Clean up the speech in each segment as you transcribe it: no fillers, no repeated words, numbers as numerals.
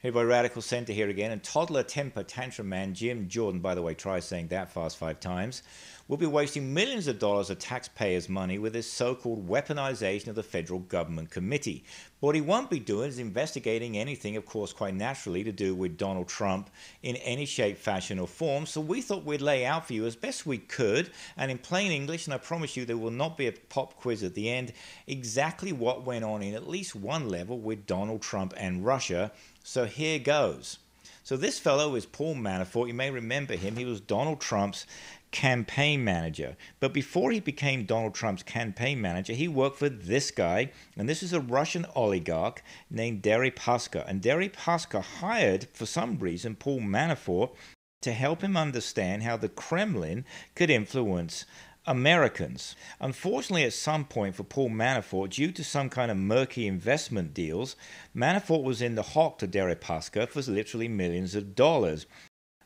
Hey everybody, Radical Center here again, and Toddler Temper Tantrum Man Jim Jordan, by the way, try saying that fast 5 times, will be wasting millions of dollars of taxpayers' money with this so-called weaponization of the federal government committee. But what he won't be doing is investigating anything, of course, quite naturally, to do with Donald Trump in any shape, fashion, or form. So we thought we'd lay out for you as best we could, and in plain English, and I promise you there will not be a pop quiz at the end, exactly what went on in at least one level with Donald Trump and Russia. So here goes. So this fellow is Paul Manafort. You may remember him. He was Donald Trump's campaign manager. But before he became Donald Trump's campaign manager, he worked for this guy. And this is a Russian oligarch named Deripaska. And Deripaska hired, for some reason, Paul Manafort to help him understand how the Kremlin could influence Americans. Unfortunately, at some point for Paul Manafort, due to some kind of murky investment deals, Manafort was in the hawk to Deripaska for literally millions of dollars.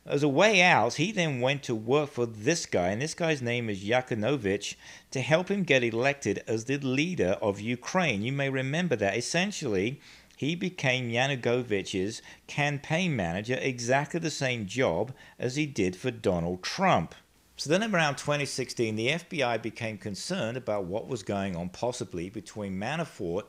As a way out, he then went to work for this guy, and this guy's name is Yanukovych, to help him get elected as the leader of Ukraine. You may remember that. Essentially, he became Yanukovych's campaign manager, exactly the same job as he did for Donald Trump. So then around 2016, the FBI became concerned about what was going on possibly between Manafort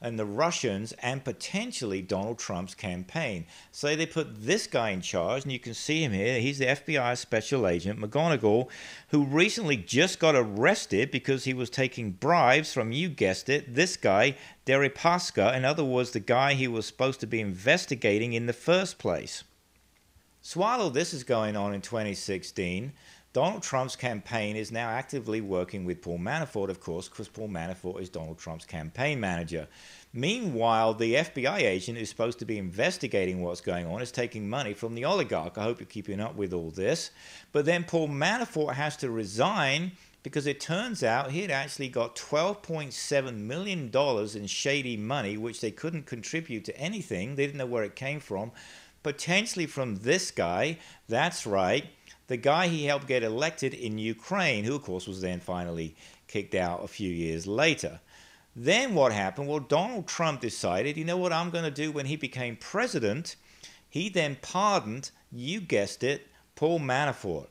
and the Russians and potentially Donald Trump's campaign. So they put this guy in charge, and you can see him here. He's the FBI special agent, McGonigal, who recently just got arrested because he was taking bribes from, you guessed it, this guy, Deripaska. In other words, the guy he was supposed to be investigating in the first place. So while all this is going on in 2016, Donald Trump's campaign is now actively working with Paul Manafort, of course, because Paul Manafort is Donald Trump's campaign manager. Meanwhile, the FBI agent who's supposed to be investigating what's going on is taking money from the oligarch. I hope you're keeping up with all this. But then Paul Manafort has to resign because it turns out he had actually got $12.7 million in shady money, which they couldn't contribute to anything. They didn't know where it came from. Potentially from this guy, that's right, the guy he helped get elected in Ukraine, who of course was then finally kicked out a few years later. Then what happened? Well, Donald Trump decided, you know what I'm going to do when he became president? He then pardoned, you guessed it, Paul Manafort.